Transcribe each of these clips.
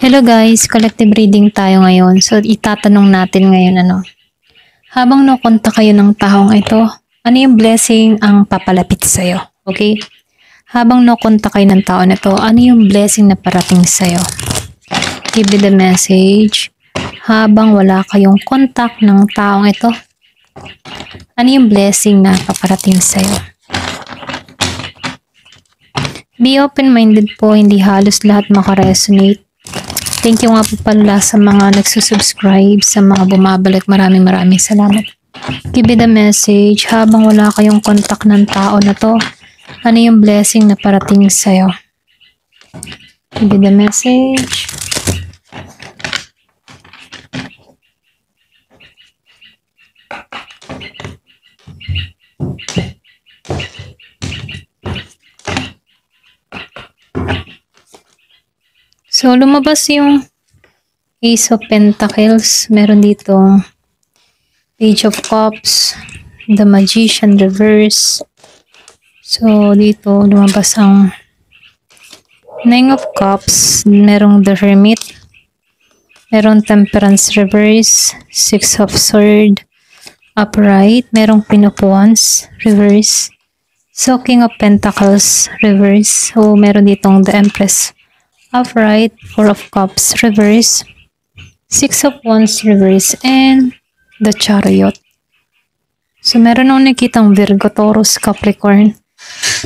Hello guys, collective reading tayo ngayon. So itatanong natin ngayon habang nakonta kayo ng taong ito, ano yung blessing ang papalapit sa'yo? Okay? Habang nakonta kayo ng tao na to, ano yung blessing na parating sa'yo? Give me the message. Habang wala kayong contact ng taong ito, ano yung blessing na paparating sa'yo? Be open-minded po, hindi halos lahat makaresonate. Thank you nga po pala sa mga nagsusubscribe, sa mga bumabalik. Maraming salamat. Give me the message. Habang wala kayong contact ng tao na to, ano yung blessing na parating sa'yo? Give me the message. So, lumabas yung Ace of Pentacles. Meron dito Page of Cups, The Magician Reverse. So, dito lumabas ang Nine of Cups. Merong The Hermit. Merong Temperance Reverse. Six of Swords upright. Merong Queen of Wands reverse. So, King of Pentacles reverse. So, meron ditong The Empress upright, Four of Cups reverse, Six of Wands reverse, and the Chariot. So meron akong nakitang Virgo, Taurus, Capricorn.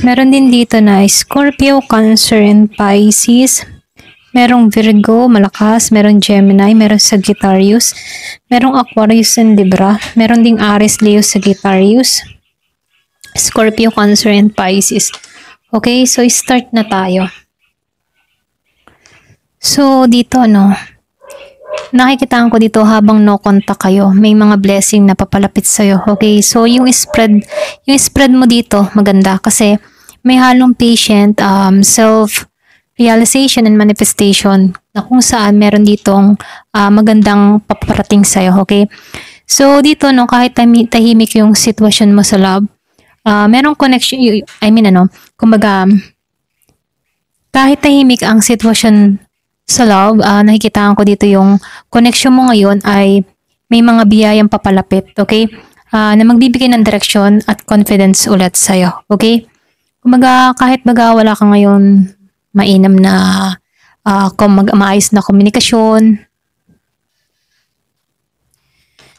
Meron din dito na Scorpio, Cancer, and Pisces. Merong Virgo, malakas. Merong Gemini, merong Sagittarius, merong Aquarius and Libra. Meron ding Aries, Leo, Sagittarius, Scorpio, Cancer, and Pisces. Okay, so start na tayo. So, dito nakikitaan ko dito habang no contact kayo, may mga blessing na papalapit sa'yo. Okay, so yung spread mo dito, maganda kasi may halong patient, self-realization and manifestation na kung saan meron ditong magandang paparating sa'yo. Okay, so dito kahit tahimik yung sitwasyon mo sa love, merong connection, kumbaga, kahit tahimik ang sitwasyon sa love, nakikitaan ko dito yung connection mo ngayon ay may mga biyayang papalapit, okay? Na magbibigay ng direksyon at confidence ulit sa'yo, okay? Kumbaga, kahit baga wala ka ngayon mainam na maayos na komunikasyon.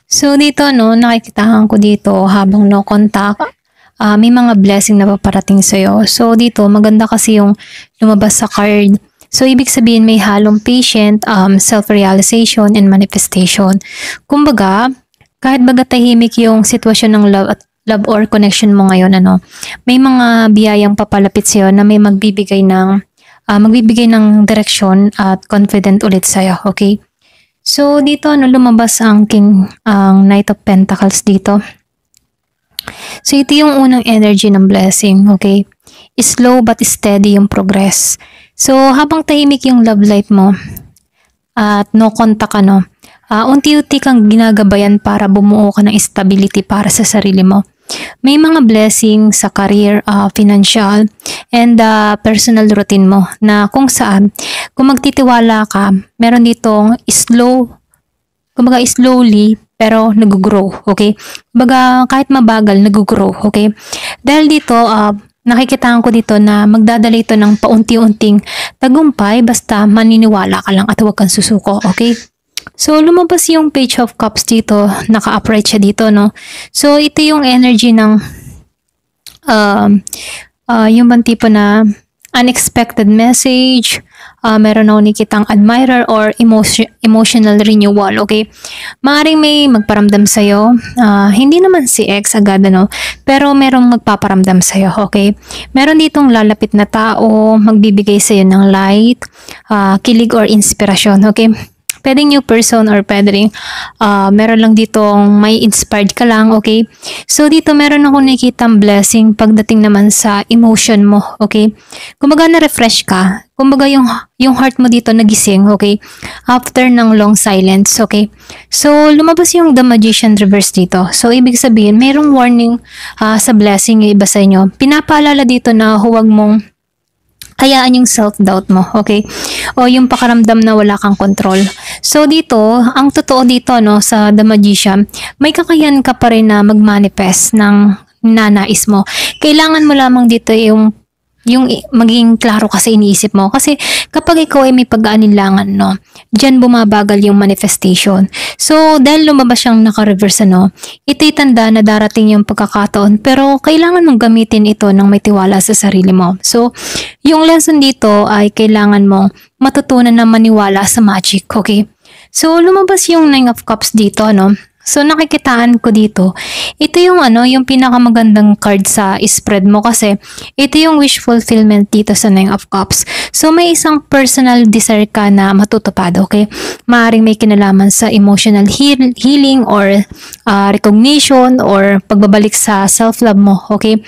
So, dito, nakikitaan ko dito habang no contact, may mga blessing na paparating sa'yo. So, dito, maganda kasi yung lumabas sa card. So, ibig sabihin may halong patient, self-realization, and manifestation. Kumbaga, kahit baga tahimik yung sitwasyon ng love or connection mo ngayon, may mga biyayang papalapit sa'yo na may magbibigay ng direksyon at confident ulit sa'yo, okay? So, dito, lumabas ang Knight of Pentacles dito. So, ito yung unang energy ng blessing, okay? Slow but steady yung progress. So, habang tahimik yung love life mo at no contact unti-unti kang ginagabayan para bumuo ka ng stability para sa sarili mo. May mga blessing sa career, financial, and personal routine mo na kung saan, kung magtitiwala ka, meron ditong slowly, pero nag-grow, okay? Kumbaga, kahit mabagal, nag-grow, okay? Dahil dito, nakikitaan ko dito na magdadala ito ng paunti-unting tagumpay basta maniniwala ka lang at huwag kang susuko, okay? So, lumabas yung Page of Cups dito, naka-upright siya dito, So, ito yung energy ng yung bang tipo na unexpected message, meron ako nakitang admirer or emotional renewal, okay? Maaring may magparamdam sa'yo, hindi naman si ex agad, pero merong magpaparamdam sa'yo, okay? Meron ditong lalapit na tao, magbibigay sa'yo ng light, kilig or inspirasyon, okay? Pwedeng new person or pwedeng meron lang ditong may inspired ka lang, okay? So, dito meron ako nakikitang blessing pagdating naman sa emotion mo, okay? Kumbaga na-refresh ka. Kumbaga yung heart mo dito nagising, okay? After ng long silence, okay? So, lumabas yung The Magician Reverse dito. So, ibig sabihin, mayroong warning sa blessing yung iba sa inyo. Pinapaalala dito na huwag mong hayaan yung self-doubt mo, okay? O yung pakaramdam na wala kang control. So dito, ang totoo dito no sa The Magician, may kakayahan ka pa rin na mag-manifest ng nanais mo. Kailangan mo lamang dito yung maging klaro kasi iniisip mo. Kasi kapag ikaw ay may pag-aalinlangan, no, dyan bumabagal yung manifestation. So, dahil lumabas siyang naka-reverse, no, ito'y tanda na darating yung pagkakataon. Pero, kailangan mong gamitin ito ng may tiwala sa sarili mo. So, yung lesson dito ay kailangan mong matutunan na maniwala sa magic, okay? So, lumabas yung Nine of Cups dito, no? So nakikitaan ko dito, ito yung yung pinakamagandang card sa spread mo kasi ito yung wish fulfillment dito sa Nine of Cups. So may isang personal desire ka na matutupad, okay? Maaring may kinalaman sa emotional healing or recognition or pagbabalik sa self-love mo, okay?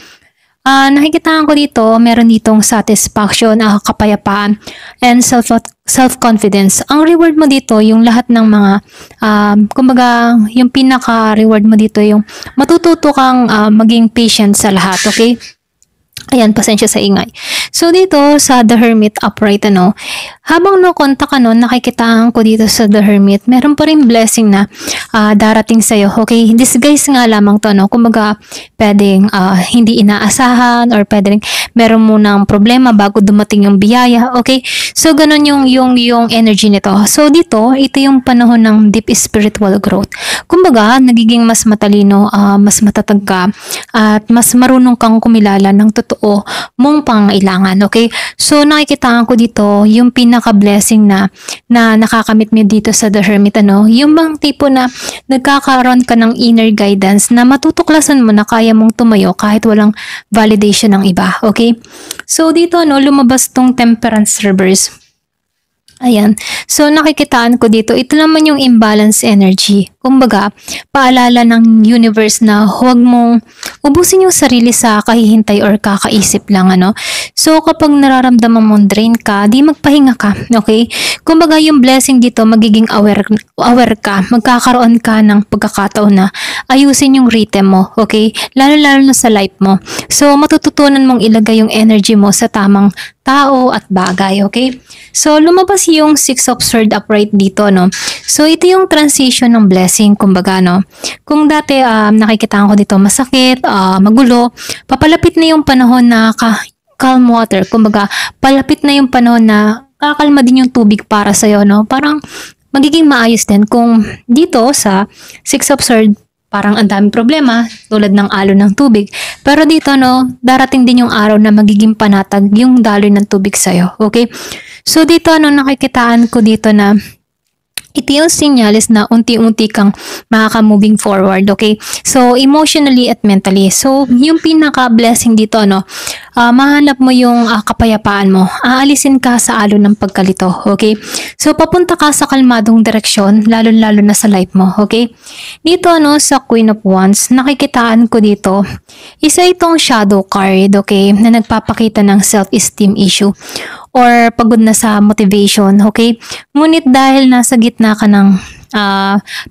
Nakikitaan ko dito, meron ditong satisfaction, kapayapaan, and self-confidence. Ang reward mo dito, yung lahat ng mga, kumbaga, yung pinaka-reward mo dito, yung matututo kang maging patient sa lahat, okay? Ayan, pasensya sa ingay. So, dito sa The Hermit upright, habang no-contact nakikitaan ko dito sa The Hermit, meron pa rin blessing na darating sa'yo. Okay, disguise nga lamang to, kumbaga, pwedeng hindi inaasahan or pwedeng meron munang problema bago dumating yung biyaya. Okay, so ganun yung energy nito. So, dito, ito yung panahon ng deep spiritual growth. Kumbaga, nagiging mas matalino, mas matatag ka, at mas marunong kang kumilala ng totoo mong pangailangan, okay? So, nakikitaan ko dito yung pinaka-blessing na nakakamit mo dito sa The Hermit, yung bang tipo na nagkakaroon ka ng inner guidance na matutuklasan mo na kaya mong tumayo kahit walang validation ng iba, okay? So, dito, lumabas tong Temperance reverse. Ayan. So, nakikitaan ko dito, ito naman yung imbalance energy. Kumbaga, paalala ng universe na huwag mong ubusin yung sarili sa kahihintay or kakaisip lang, So, kapag nararamdaman mong drain ka, di magpahinga ka, okay? Kumbaga, yung blessing dito, magiging aware ka, magkakaroon ka ng pagkakataon na ayusin yung rhythm mo, okay? Lalo-lalo na sa life mo. So, matututunan mong ilagay yung energy mo sa tamang tao at bagay, okay? So, lumabas yung Six of Swords upright dito, So, ito yung transition ng blessing, kumbaga, Kung dati, nakikita ko dito masakit, magulo, papalapit na yung panahon na calm water, kumbaga, palapit na yung panahon na kakalma din yung tubig para sa'yo, Parang, magiging maayos din kung dito sa Six of Swords, parang ang daming problema tulad ng alon ng tubig. Pero dito, darating din yung araw na magiging panatag yung daloy ng tubig sa'yo. Okay? So, dito, nakikitaan ko dito na ito yung sinyalis na unti-unti kang makaka-moving forward, okay? So, emotionally at mentally. So, yung pinaka-blessing dito, mahanap mo yung kapayapaan mo. Aalisin ka sa alon ng pagkalito, okay? So, papunta ka sa kalmadong direksyon, lalo-lalo na sa life mo, okay? Dito, sa Queen of Wands, nakikitaan ko dito, isa itong shadow card, okay? Na nagpapakita ng self-esteem issue or pagod na sa motivation, okay? Ngunit dahil nasa gitna ka ng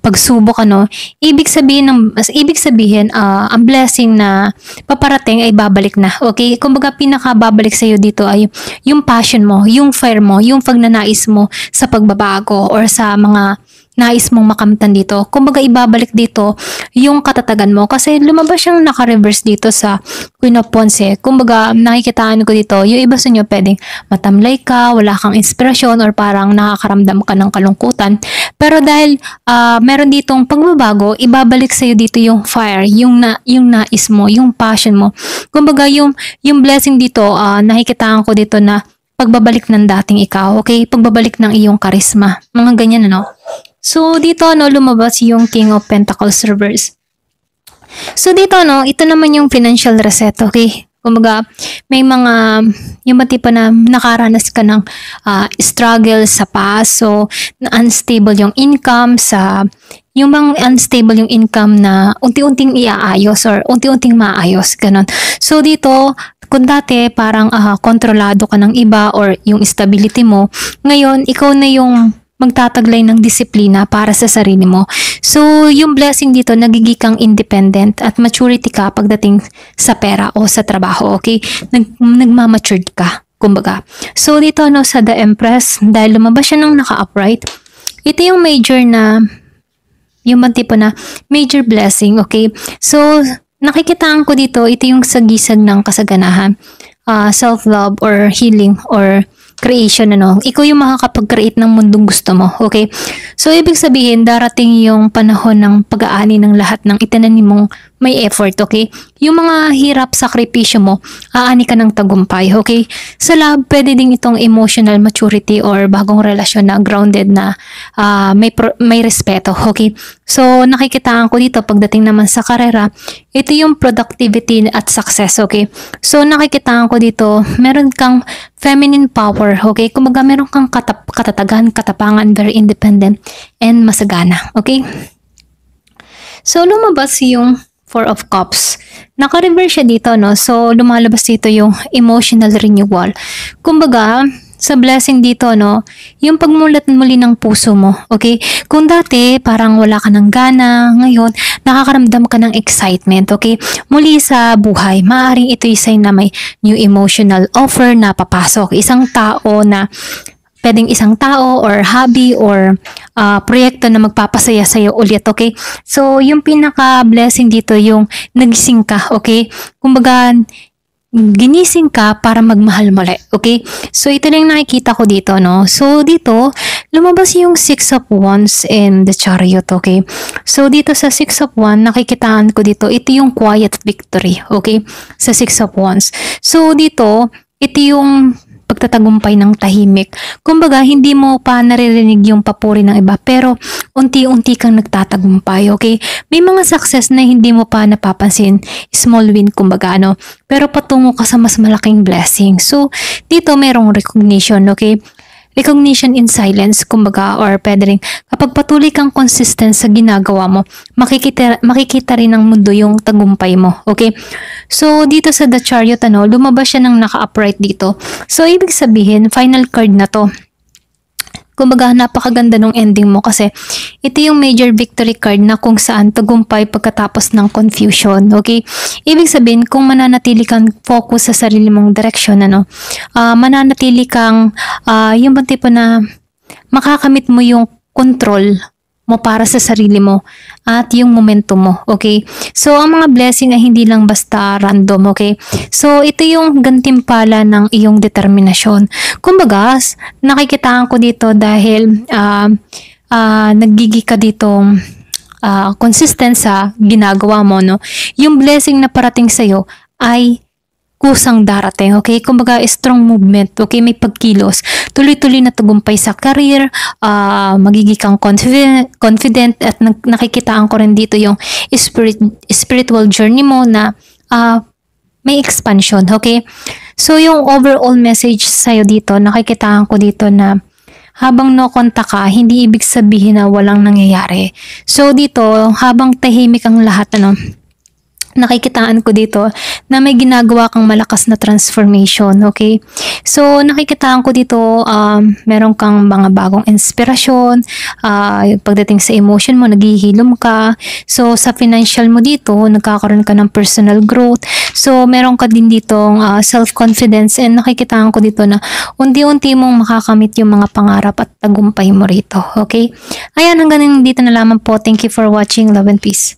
pagsubok, ibig sabihin, ang blessing na paparating ay babalik na, okay? Kumbaga, pinakababalik sa'yo dito ay yung passion mo, yung fire mo, yung pagnanais mo sa pagbabago or sa mga nais mong makamtan dito. Kumbaga, ibabalik dito yung katatagan mo kasi lumabas siyang naka-reverse dito sa Queen of Wands. Kumbaga, nakikitaan ko dito, yung iba sa inyo pwedeng matamlay ka, wala kang inspirasyon or parang nakakaramdam ka ng kalungkutan. Pero dahil meron ditong pagbabago, ibabalik sa'yo dito yung fire, yung nais mo, yung passion mo. Kumbaga, yung blessing dito, nakikitaan ko dito na pagbabalik ng dating ikaw, okay? Pagbabalik ng iyong karisma. Mga ganyan, So, dito, lumabas yung King of Pentacles reverse. So, dito, ito naman yung financial reset, okay? Kumbaga, may mga, yung matipa na nakaranas ka ng struggle sa past, so, unstable yung income yung mga unstable yung income na unti-unting iaayos or unti-unting maayos, ganun. So, dito, kung dati parang kontrolado ka ng iba or yung stability mo, ngayon, ikaw na yung magtataglay ng disiplina para sa sarili mo. So, yung blessing dito, nagiging kang independent at maturity ka pagdating sa pera o sa trabaho, okay? Nagmamatured ka. kumbaga. So dito no sa The Empress, dahil lumabas siya ng naka-upright, ito yung major na, yung tipo na major blessing, okay? So nakikitaan ko dito, ito yung sagisag ng kasaganahan, self-love or healing or creation, ano. Ikaw yung makakapag-create ng mundong gusto mo, okay? So, ibig sabihin, darating yung panahon ng pag-aani ng lahat ng itinanim mong may effort, okay? Yung mga hirap, sakripisyo mo, aani ka ng tagumpay, okay? Sa love, pwede din itong emotional maturity or bagong relasyon na grounded na may respeto, okay? So, nakikitaan ko dito, pagdating naman sa karera, ito yung productivity at success, okay? So, nakikitaan ko dito, meron kang feminine power, okay? Kumbaga, meron kang katatagan, katapangan, very independent, and masagana, okay? So, lumabas yung Four of Cups. Naka-reverse siya dito, no? So, lumalabas dito yung emotional renewal. Kumbaga, sa blessing dito, no? Yung pagmulat muli ng puso mo, okay? Kung dati, parang wala ka ng gana, ngayon, nakakaramdam ka ng excitement, okay? Muli sa buhay, maaaring ito yung sign na may new emotional offer na papasok. Isang tao na pwedeng isang tao or hobby or proyekto na magpapasaya sa'yo ulit, okay? So, yung pinaka-blessing dito, yung nagising ka, okay? Kumbaga, ginising ka para magmahal muli, okay? So, ito lang nakikita ko dito, no? So, dito, lumabas yung Six of Wands and the Chariot, okay? So, dito sa Six of Wands, nakikitaan ko dito, ito yung quiet victory, okay? Sa Six of Wands. So, dito, ito yung pagtatagumpay ng tahimik. Kumbaga, hindi mo pa naririnig yung papuri ng iba, pero unti-unti kang nagtatagumpay, okay? May mga success na hindi mo pa napapansin, small win, kumbaga, ano? Pero patungo ka sa mas malaking blessing. So, dito merong recognition, okay? Recognition in silence, kumbaga, or pwede rin, kapag patuloy kang consistent sa ginagawa mo, makikita rin ng mundo yung tagumpay mo, okay? So, dito sa The Chariot, ano, lumabas siya ng naka-upright dito. So, ibig sabihin, final card na to. Kumbaga, napakaganda ng ending mo kasi ito yung major victory card na kung saan tagumpay pagkatapos ng confusion, okay? Ibig sabihin, kung mananatili kang focus sa sarili mong direksyon, ano, mananatili kang, yung bang tipo na makakamit mo yung control mo para sa sarili mo at yung momentum mo, okay? So, ang mga blessing ay hindi lang basta random, okay? So, ito yung gantimpala ng iyong determinasyon. Kumbaga, nakikitaan ko dito dahil nagiging ka dito consistent sa ginagawa mo, no? Yung blessing na parating sa'yo ay kusang darating, okay? Kumbaga, strong movement, okay? May pagkilos. Tuloy-tuloy na tagumpay sa career, magiging kang confident at nakikitaan ko rin dito yung spiritual journey mo na may expansion, okay? So, yung overall message sa'yo dito, nakikitaan ko dito na habang no kontak ka, hindi ibig sabihin na walang nangyayari. So, dito, habang tahimik ang lahat, ano, nakikitaan ko dito na may ginagawa kang malakas na transformation, okay? So, nakikitaan ko dito, meron kang mga bagong inspirasyon, pagdating sa emotion mo, naghihilom ka. So, sa financial mo dito, nagkakaroon ka ng personal growth. So, meron ka din ditong self-confidence and nakikitaan ko dito na unti-unti mong makakamit yung mga pangarap at tagumpay mo rito, okay? Ayan, hanggang dito na lamang po. Thank you for watching. Love and peace.